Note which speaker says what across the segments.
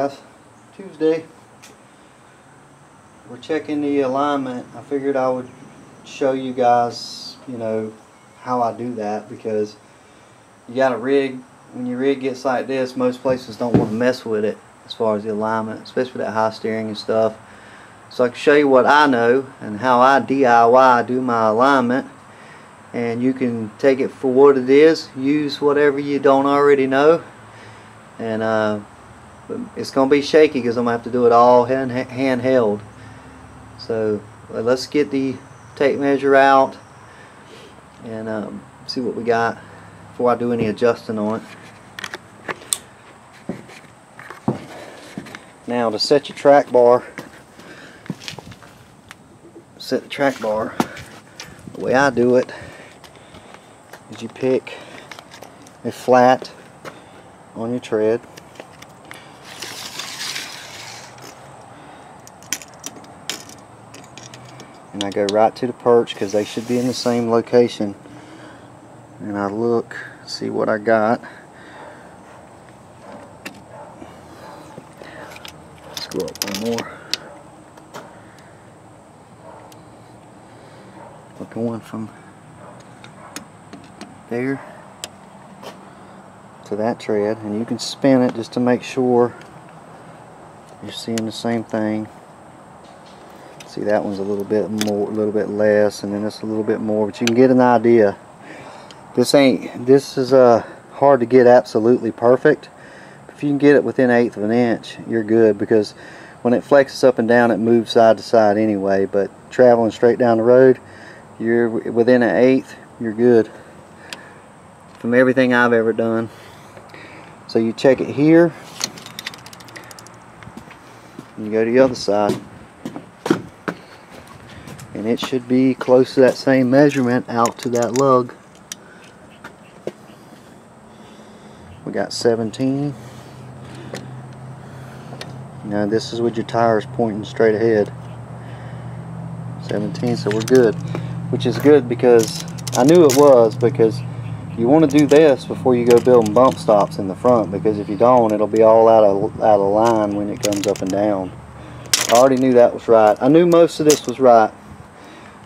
Speaker 1: guys, Tuesday. We're checking the alignment. I figured I would show you guys, how I do that, because you got a rig. When your rig gets like this, most places don't want to mess with it as far as the alignment, especially that high steering and stuff. So I can show you what I know and how I DIY do my alignment, and you can take it for what it is. Use whatever you don't already know, and it's gonna be shaky because I'm gonna have to do it all handheld. So let's get the tape measure out and see what we got before I do any adjusting on it. Now to set your track bar, set the track bar, the way I do it is you pick a flat on your tread, and I go right to the perch because they should be in the same location, and I look, see what I got. Let's go up one more. We're going from there to that tread, and you can spin it just to make sure you're seeing the same thing. See, that one's a little bit more, a little bit less, and then it's a little bit more, but you can get an idea. This is hard to get absolutely perfect. If you can get it within 1/8 of an inch, you're good, because when it flexes up and down, it moves side to side anyway. But traveling straight down the road, you're within 1/8, you're good from everything I've ever done. So you check it here, and you go to the other side, and it should be close to that same measurement out to that lug. We got 17. Now this is with your tires pointing straight ahead. 17, so we're good, which is good because I knew it was, because you want to do this before you go building bump stops in the front, because if you don't, it'll be all out of line when it comes up and down. I already knew that was right. I knew most of this was right.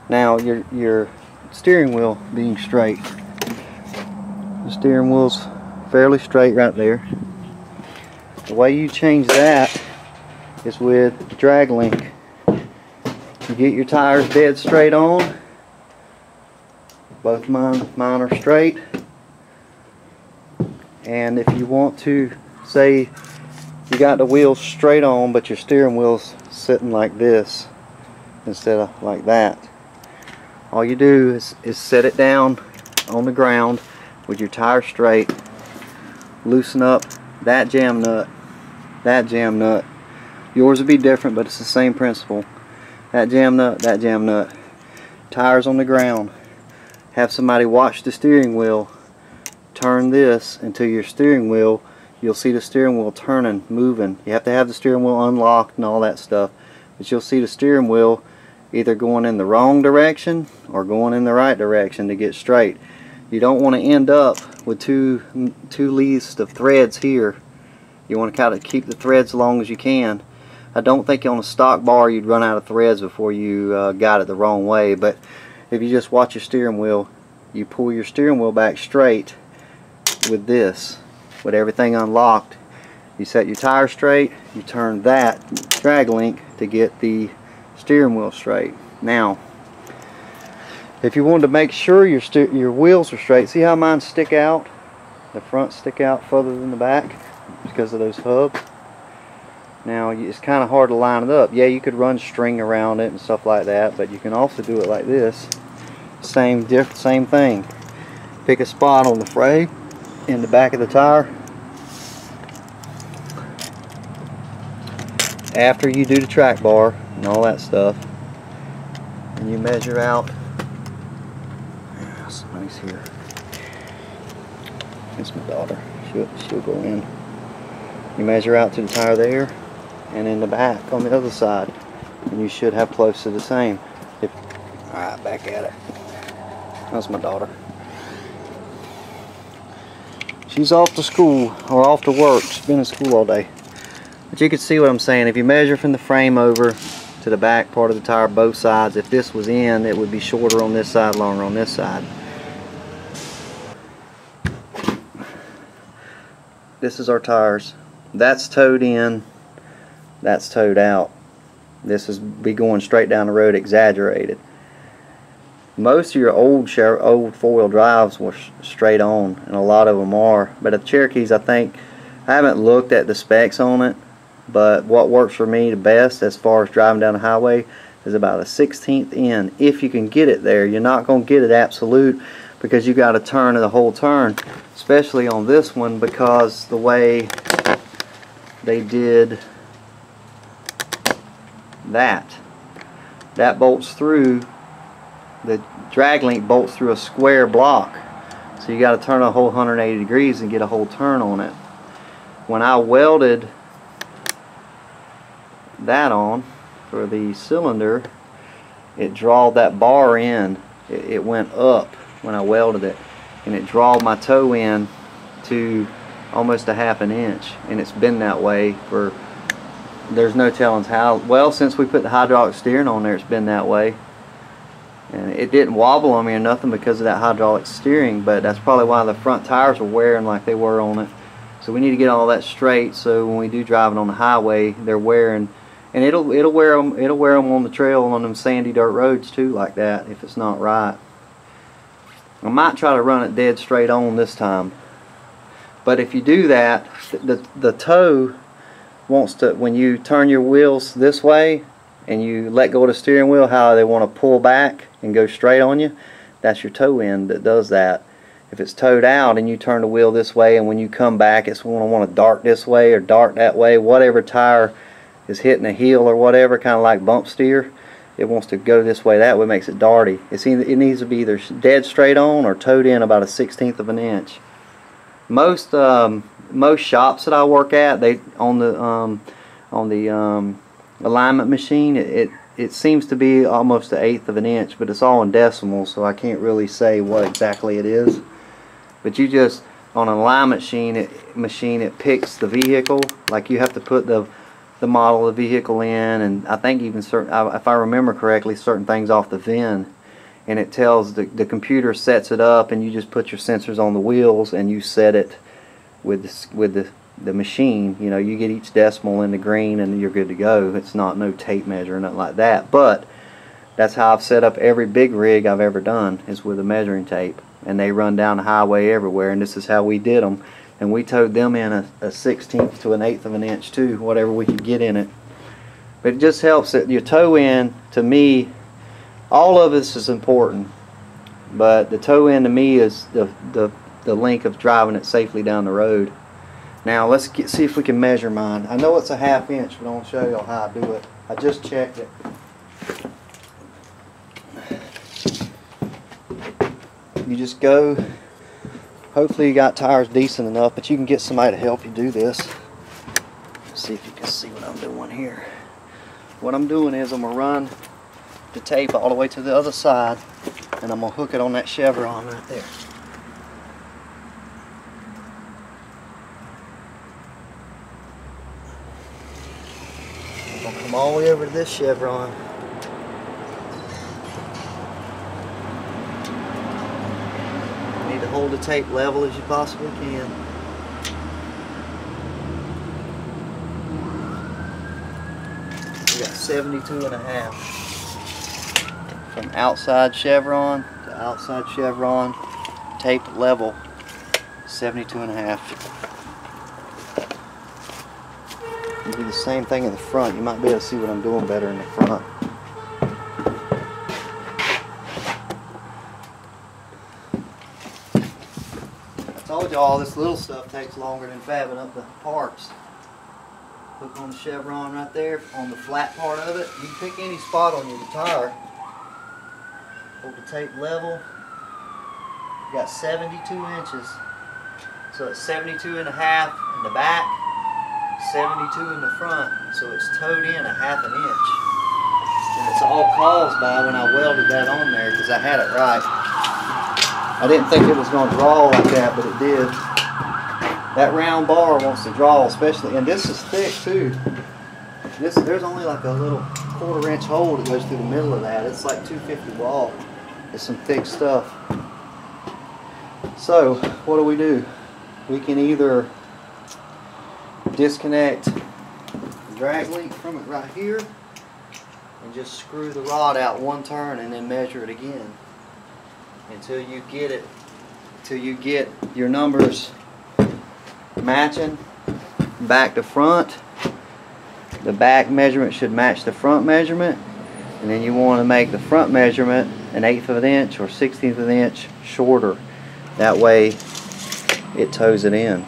Speaker 1: Now your steering wheel being straight. The steering wheel's fairly straight right there. The way you change that is with drag link. You get your tires dead straight on. Both mine are straight. And if you want to, say you got the wheels straight on, but your steering wheel's sitting like this instead of like that, all you do is set it down on the ground with your tire straight, loosen up that jam nut, yours would be different, but it's the same principle. That jam nut, tires on the ground. Have somebody watch the steering wheel, turn this until your steering wheel, you'll see the steering wheel turning, moving. You have to have the steering wheel unlocked and all that stuff, but you'll see the steering wheel either going in the wrong direction or going in the right direction to get straight. You don't want to end up with two leads of threads here. You want to kind of keep the threads as long as you can. I don't think on a stock bar you'd run out of threads before you got it the wrong way, but if you just watch your steering wheel, you pull your steering wheel back straight with this, with everything unlocked. You set your tire straight, you turn that drag link to get the steering wheel straight. Now, if you wanted to make sure your wheels are straight, see how mine stick out? The front stick out further than the back because of those hubs. Now it's kind of hard to line it up. Yeah, you could run string around it and stuff like that, but you can also do it like this. Same thing. Pick a spot on the frame in the back of the tire. After you do the track bar and all that stuff, and you measure out. Somebody's here. It's my daughter. She'll go in. You measure out to the tire there, and in the back on the other side, and you should have close to the same. Alright, back at it. That's my daughter. She's off to school, or off to work. She's been in school all day. But you can see what I'm saying. If you measure from the frame over to the back part of the tire, both sides, if this was in, it would be shorter on this side, longer on this side. This is our tires. That's towed in, that's towed out. This is be going straight down the road, exaggerated. Most of your old four-wheel drives were straight on, and a lot of them are. But the Cherokees, I think, I haven't looked at the specs on it, but what works for me the best as far as driving down the highway is about a 1/16 in. If you can get it there, you're not going to get it absolute because you got to turn the whole turn, especially on this one because the way they did that bolts through, the drag link bolts through a square block, so you got to turn a whole 180 degrees and get a whole turn on it. When I welded that on for the cylinder, it drawed that bar in. It went up when I welded it, and it drawed my toe in to almost a ½ inch, and it's been that way for, there's no telling how, well, since we put the hydraulic steering on there, it's been that way. And it didn't wobble on me or nothing because of that hydraulic steering, but that's probably why the front tires were wearing like they were on it. So we need to get all that straight, so when we do driving on the highway, they're wearing, and it'll wear them on the trail on them sandy dirt roads too, like that, if it's not right. I might try to run it dead straight on this time. But if you do that, the toe wants to, when you turn your wheels this way and you let go of the steering wheel, how they want to pull back and go straight on you, that's your toe end that does that. If it's towed out and you turn the wheel this way, and when you come back it's going to want to dart this way or dart that way, whatever tire is hitting a heel or whatever, kind of like bump steer, it wants to go this way, that way, makes it darty. It needs to be either dead straight on or towed in about a 1/16 of an inch. Most shops that I work at, they on the alignment machine, it seems to be almost an 1/8 of an inch, but it's all in decimals, so I can't really say what exactly it is. But you just, on an alignment machine, it picks the vehicle, like you have to put the model of the vehicle in, and I think even certain, if I remember correctly, certain things off the VIN, and it tells the computer sets it up, and you just put your sensors on the wheels and you set it with the machine. You know, you get each decimal in the green and you're good to go. It's not no tape measure or nothing like that, but that's how I've set up every big rig I've ever done, is with a measuring tape, and they run down the highway everywhere, and this is how we did them. And we towed them in a 1/16 to an 1/8 of an inch too, whatever we could get in it. But it just helps that your toe in, to me, all of this is important, but the toe in to me is the link of driving it safely down the road. Now let's see if we can measure mine. I know it's a ½ inch, but I'll show you how I do it. I just checked it. You just go, hopefully you got tires decent enough, but you can get somebody to help you do this. Let's see if you can see what I'm doing here. What I'm doing is I'm going to run the tape all the way to the other side, and I'm going to hook it on that chevron right there. I'm going to come all the way over to this chevron. You need to hold the tape level as you possibly can. We got 72.5. From outside chevron to outside chevron, tape level 72.5. You do the same thing in the front. You might be able to see what I'm doing better in the front. I told you all this little stuff takes longer than fabbing up the parts. Hook on the chevron right there on the flat part of it. You can pick any spot on your tire. Hold the tape level. You got 72 inches. So it's 72.5 in the back, 72 in the front. So it's towed in a ½ an inch. And it's all caused by when I welded that on there, because I had it right. I didn't think it was going to draw like that, but it did. that round bar wants to draw, especially, and this is thick too. There's only like a little 1/4 inch hole that goes through the middle of that. It's like 250 watt. It's some thick stuff. So what do? We can either disconnect the drag link from it right here and just screw the rod out one turn and then measure it again until you get your numbers matching back to front. The back measurement should match the front measurement, and then you want to make the front measurement 1/8 of an inch or 1/16 of an inch shorter. That way it toes it in.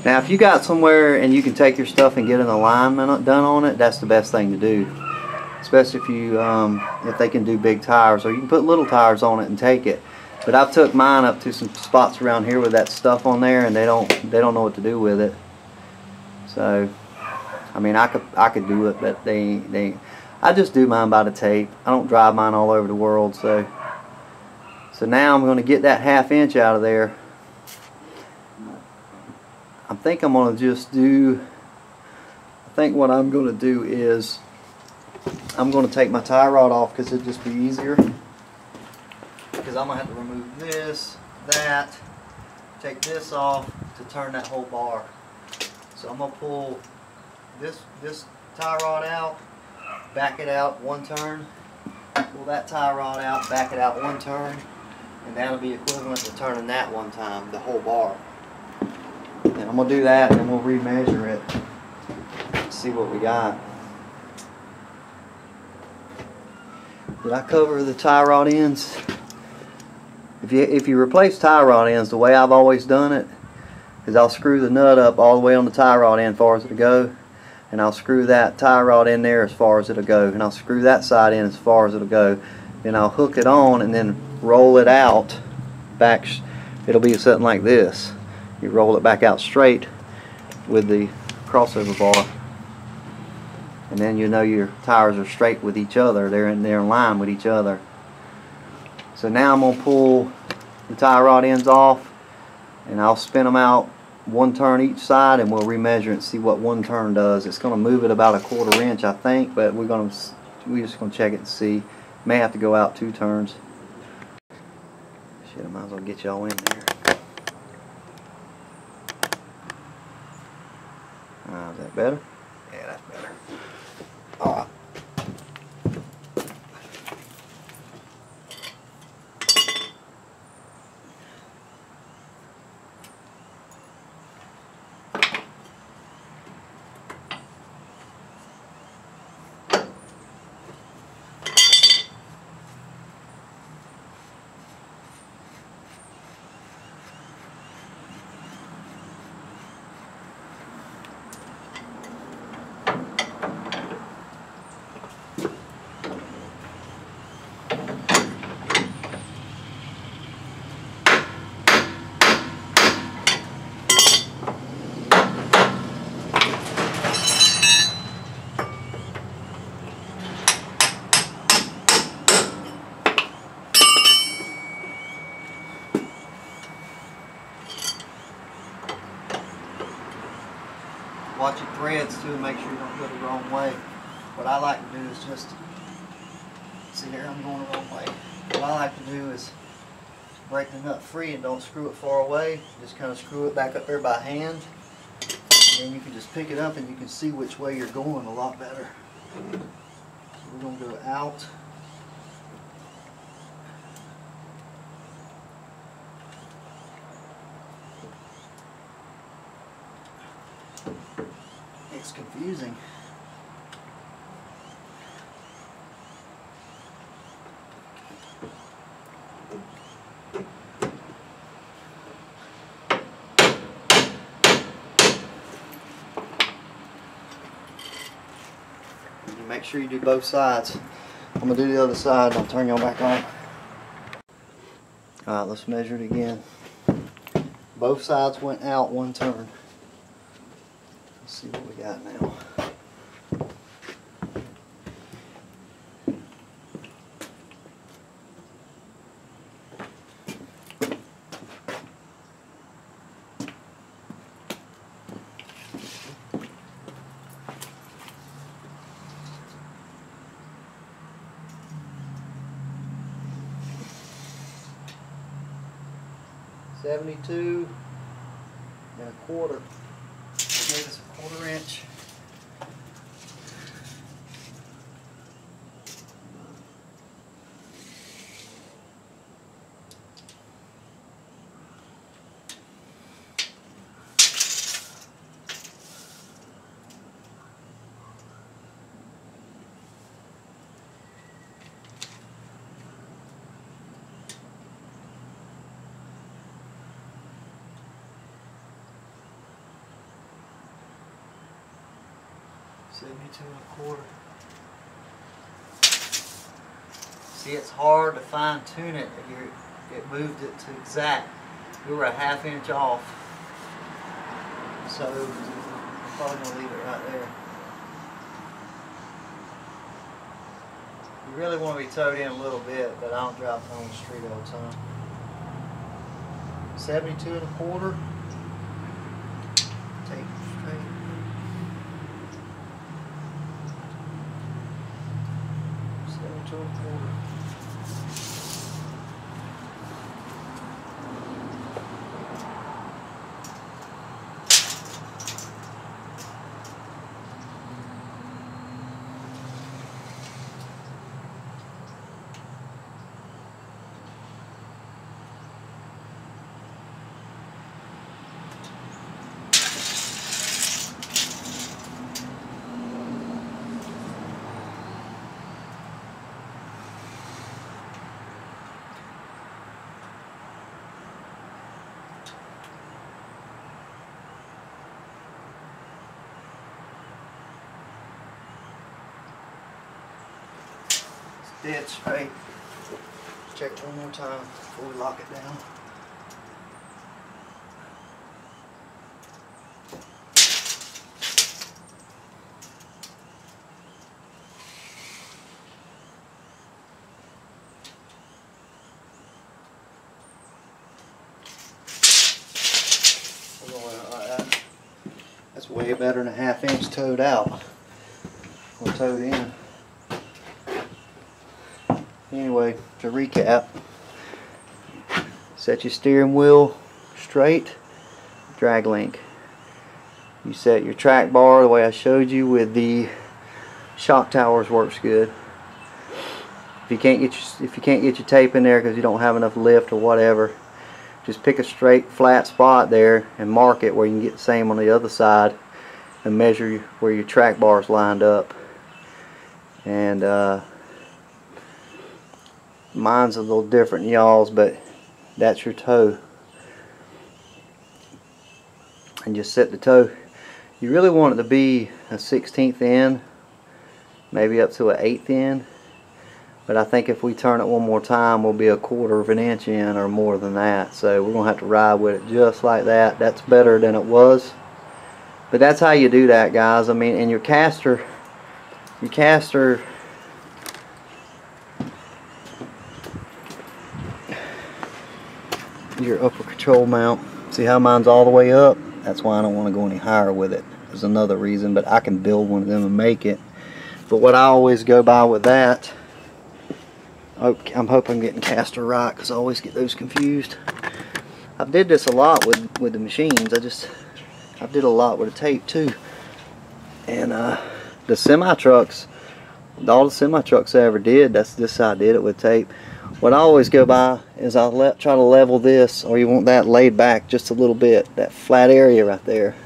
Speaker 1: Now if you got somewhere and you can take your stuff and get an alignment done on it, that's the best thing to do. Especially if you if they can do big tires, or you can put little tires on it and take it. But I've took mine up to some spots around here with that stuff on there, and they don't know what to do with it. So I mean, I could do it, but I just do mine by the tape. I don't drive mine all over the world. So now I'm going to get that 1/2 inch out of there. I think I'm going to just do. I think what I'm going to do is I'm going to take my tie rod off because it'll just be easier. Because I'm going to have to remove this, that, take this off to turn that whole bar. So I'm going to pull this tie rod out, back it out one turn, pull that tie rod out, back it out one turn, and that'll be equivalent to turning that one time, the whole bar. And I'm going to do that, and then we'll remeasure it, see what we got. Did I cover the tie rod ends? If you replace tie rod ends, the way I've always done it is I'll screw the nut up all the way on the tie rod end as far as it'll go, and I'll screw that tie rod in there as far as it'll go, and I'll screw that side in as far as it'll go. Then I'll hook it on and then roll it out back. It'll be something like this. You roll it back out straight with the crossover bar, and then you know your tires are straight with each other. They're in line with each other. So now I'm going to pull the tie rod ends off, and I'll spin them out one turn each side, and we'll remeasure it and see what one turn does. It's going to move it about 1/4 inch, I think, but we're just going to check it and see. May have to go out 2 turns. Shit, I might as well get y'all in there. Is that better? Yeah, that's better. All right. Watch your threads too and make sure you don't go the wrong way. What I like to do is just, see here I'm going the wrong way. What I like to do is break the nut free and don't screw it far away. Just kind of screw it back up there by hand. And you can just pick it up and you can see which way you're going a lot better. So we're going to go out. It's confusing. You make sure you do both sides. I'm going to do the other side and I'll turn y'all back on. Alright, let's measure it again. Both sides went out one turn. Let's see what we got now. 72 and a quarter. Give us a 1/4 inch. See, it's hard to fine tune it. It moved it to exact. We were a 1/2 inch off. So I'm probably gonna leave it right there. You really want to be towed in a little bit, but I don't drive it on the street all the time. 72 and a quarter. Take straight. 72 and a quarter. Dead straight. Check one more time before we lock it down. That's way better than a 1/2 inch towed out or towed in. Anyway, to recap, set your steering wheel straight, drag link. You set your track bar the way I showed you with the shock towers, works good. If you can't get your tape in there because you don't have enough lift or whatever, just pick a straight flat spot there and mark it where you can get the same on the other side and measure where your track bar is lined up. And mine's a little different than y'all's, but that's your toe. And just set the toe. You really want it to be a 1/16 in, maybe up to an 1/8 in. But I think if we turn it one more time, we'll be a 1/4 inch in or more than that. So we're gonna have to ride with it just like that. That's better than it was. But that's how you do that, guys. I mean, and your caster, your upper control mount. See how mine's all the way up? That's why I don't want to go any higher with it. There's another reason, but I can build one of them and make it. But what I always go by with that, I'm hoping I'm getting caster right because I always get those confused. I've did this a lot with the machines. I did a lot with the tape too. And the semi trucks, all the semi trucks I ever did, this how I did it with tape. What I always go by is I'll try to level this, or you want that laid back just a little bit, that flat area right there.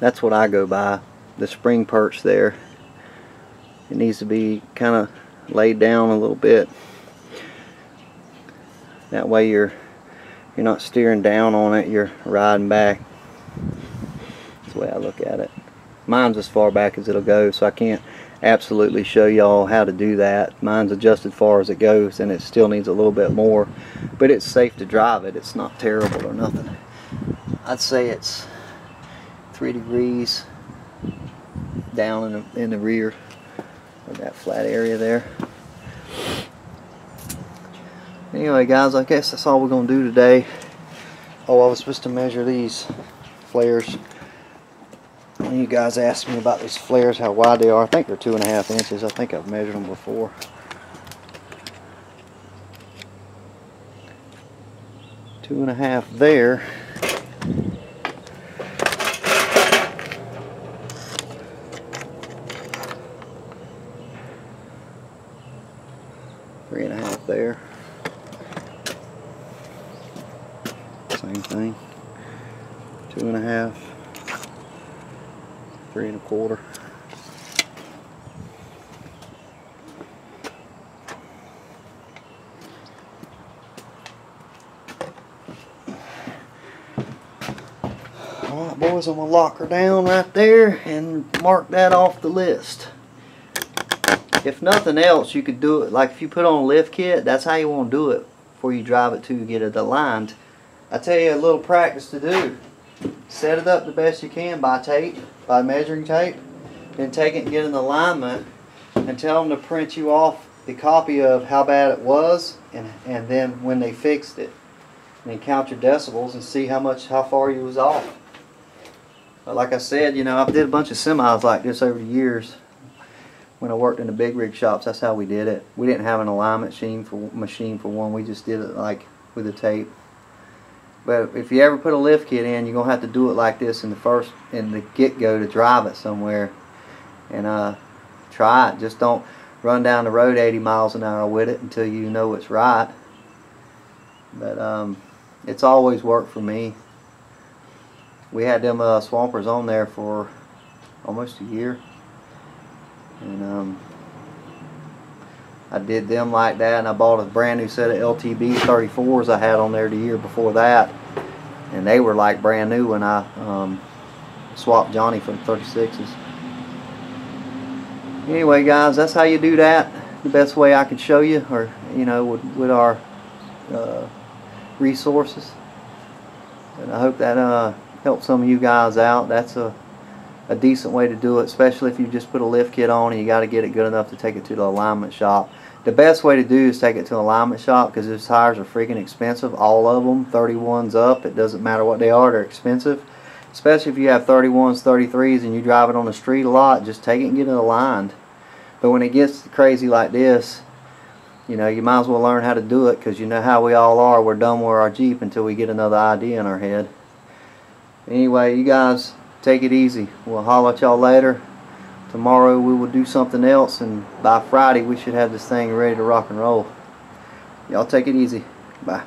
Speaker 1: That's what I go by. The spring perch there, it needs to be kind of laid down a little bit. That way you're not steering down on it, you're riding back. That's the way I look at it. Mine's as far back as it'll go, so I can't absolutely show y'all how to do that. Mine's adjusted far as it goes, and it still needs a little bit more, but it's safe to drive it. It's not terrible or nothing. I'd say it's 3 degrees down in the rear of that flat area there. Anyway, guys, I guess that's all we're gonna do today. Oh, I was supposed to measure these flares. You guys asked me about these flares, how wide they are. I think they're 2.5 inches. I think I've measured them before. Two and a half there. Three and a half there. Same thing. 2.5. 3 1/4. Alright boys, I'm going to lock her down right there and mark that off the list. If nothing else, you could do it, like if you put on a lift kit, that's how you want to do it before you drive it to get it aligned. I tell you a little practice to do. Set it up the best you can by tape, by measuring tape, then take it and get an alignment and tell them to print you off the copy of how bad it was and then when they fixed it. And then count your decibels and see how far you was off. But like I said, you know, I did a bunch of semis like this over the years. When I worked in the big rig shops, that's how we did it. We didn't have an alignment machine for one. We just did it like with the tape. But if you ever put a lift kit in, you're gonna have to do it like this in the get-go to drive it somewhere. And try it. Just don't run down the road 80 miles an hour with it until you know it's right. But it's always worked for me. We had them swampers on there for almost a year. And I did them like that, and I bought a brand new set of LTB 34s I had on there the year before that, and they were like brand new when I swapped Johnny for the 36s. Anyway guys, that's how you do that. The best way I could show you, or you know, with our resources. And I hope that helped some of you guys out. That's a decent way to do it, especially if you just put a lift kit on and you got to get it good enough to take it to the alignment shop. The best way to do is take it to an alignment shop, because those tires are freaking expensive, all of them, 31s up. It doesn't matter what they are, they're expensive. Especially if you have 31s, 33s and you drive it on the street a lot, just take it and get it aligned. But when it gets crazy like this, you know, you might as well learn how to do it, because you know how we all are. We're done with our Jeep until we get another idea in our head. Anyway, you guys take it easy. We'll holler at y'all later. Tomorrow we will do something else, and by Friday we should have this thing ready to rock and roll. Y'all take it easy. Bye.